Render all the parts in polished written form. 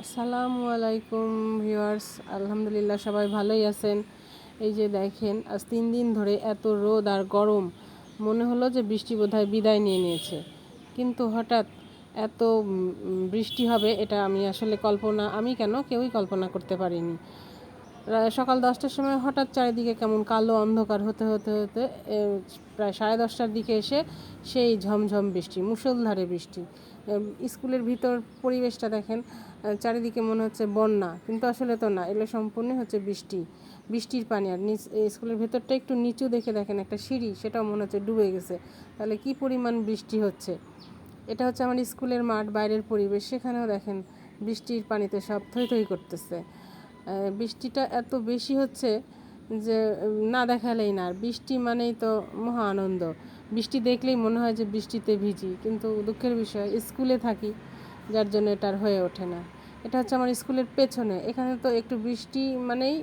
আসসালামু আলাইকুম ভিউয়ার্স, আলহামদুলিল্লাহ সবাই ভালোই আছেন। এই যে দেখেন, আজ 3 দিন ধরে এত রোদ আর গরম, মনে হলো যে বৃষ্টি বোধহয় বিদায় নিয়ে নিয়েছে। কিন্তু হঠাৎ এত বৃষ্টি হবে এটা আমি কেন কেউই কল্পনা করতে পারিনি। সকাল 10টার সময় হঠাৎ চারিদিকে কেমন কালো অন্ধকার হতে হতে হতে প্রায় 10:30টার দিকে এসে সেই ঝমঝম বৃষ্টি, মুষলধারে বৃষ্টি। স্কুলের ভিতর পরিবেশটা দেখেন, চারিদিকে মনে হচ্ছে বন্যা, কিন্তু আসলে তো না, এগুলো সম্পূর্ণ হচ্ছে বৃষ্টির পানি। আর স্কুলের ভেতরটা একটু নিচু দেখে দেখেন একটা সিঁড়ি, সেটাও মনে হচ্ছে ডুবে গেছে। তাহলে কি পরিমাণ বৃষ্টি হচ্ছে। এটা হচ্ছে আমার স্কুলের মাঠ, বাইরের পরিবেশ। সেখানেও দেখেন বৃষ্টির পানিতে সব থই থই করতেছে। বৃষ্টিটা এত বেশি হচ্ছে যে না দেখালেই না। আর বৃষ্টি মানেই তো মহা আনন্দ। বৃষ্টি দেখলেই মনে হয় যে বৃষ্টিতে ভিজি, কিন্তু দুঃখের বিষয় স্কুলে থাকি, যার জন্য এটা আর হয়ে ওঠে না। এটা হচ্ছে আমার স্কুলের পেছনে। এখানে তো একটু বৃষ্টি মানেই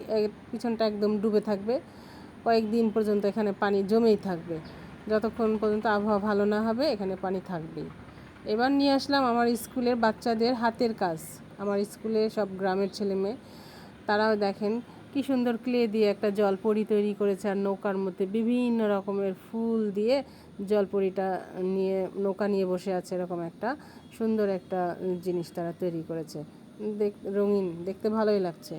পিছনটা একদম ডুবে থাকবে। কয়েকদিন পর্যন্ত এখানে পানি জমেই থাকবে। যতক্ষণ পর্যন্ত আবহাওয়া ভালো না হবে এখানে পানি থাকবেই। এবার নিয়ে আসলাম আমার স্কুলের বাচ্চাদের হাতের কাজ। আমার স্কুলে সব গ্রামের ছেলেমেয়ে, তারাও দেখেন কি সুন্দর ক্লে দিয়ে একটা জলপরি তৈরি করেছে। আর নৌকার মধ্যে বিভিন্ন রকমের ফুল দিয়ে জলপরিটা নিয়ে নৌকা নিয়ে বসে আছে। এরকম একটা সুন্দর একটা জিনিস তারা তৈরি করেছে, রঙিন, দেখতে ভালোই লাগছে।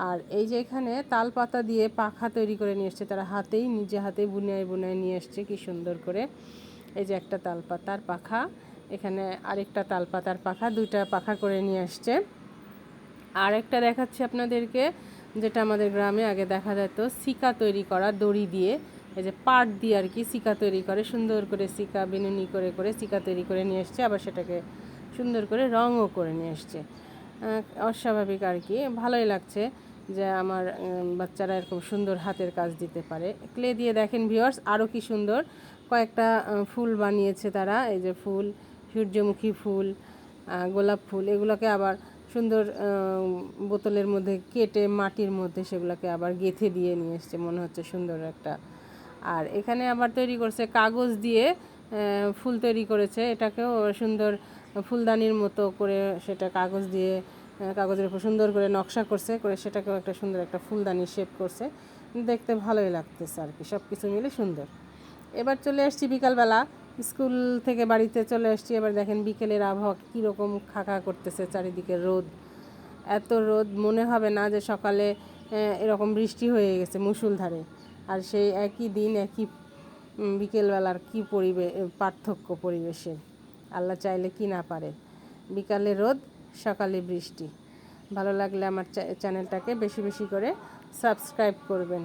আর এই যে এখানে তাল পাতা দিয়ে পাখা তৈরি করে নিয়ে এসছে, তারা নিজে হাতেই বুনায় বুনায় নিয়ে এসছে কি সুন্দর করে। এই যে একটা তাল পাতার পাখা, এখানে আরেকটা তাল পাতার পাখা, 2টা পাখা করে নিয়ে আসছে। আর একটা দেখাচ্ছি আপনাদেরকে, যেটা আমাদের গ্রামে আগে দেখা যেত, সিকা তৈরি করা দড়ি দিয়ে, এই যে পাট দিয়ে আর কি সিকা তৈরি করে, সুন্দর করে সিকা বিনুনি করে করে সিকা তৈরি করে নিয়ে এসছে। আবার সেটাকে সুন্দর করে রঙও করে নিয়ে এসছে। অস্বাভাবিক আর কি, ভালোই লাগছে যে আমার বাচ্চারা এরকম সুন্দর হাতের কাজ দিতে পারে। ক্লে দিয়ে দেখেন ভিউয়ার্স, আরও কি সুন্দর কয়েকটা ফুল বানিয়েছে তারা। এই যে ফুল, সূর্যমুখী ফুল, গোলাপ ফুল, এগুলোকে আবার সুন্দর বোতলের মধ্যে কেটে মাটির মধ্যে সেগুলোকে আবার গেঁথে দিয়ে নিয়ে এসছে, মনে হচ্ছে সুন্দর একটা। আর এখানে আবার তৈরি করছে কাগজ দিয়ে, ফুল তৈরি করেছে, এটাকেও সুন্দর ফুলদানির মতো করে, সেটা কাগজের উপর সুন্দর করে নকশা করছে, করে সেটাকেও একটা সুন্দর একটা ফুলদানি শেপ করছে। দেখতে ভালোই লাগতেছে আর কি, সব কিছু মিলে সুন্দর। এবার চলে আসছি বিকালবেলা, স্কুল থেকে বাড়িতে চলে আসছি। এবার দেখেন বিকেলের আবহাওয়া কীরকম খাকা করতেছে, চারিদিকে রোদ, এত রোদ মনে হবে না যে সকালে এরকম বৃষ্টি হয়ে গেছে মুষলধারে। আর সেই একই দিন একই বিকেলবেলার কি পার্থক্য পরিবেশের, আল্লাহ চাইলে কি না পারে। বিকালে রোদ, সকালে বৃষ্টি। ভালো লাগলে আমার চ্যানেলটাকে বেশি বেশি করে সাবস্ক্রাইব করবেন।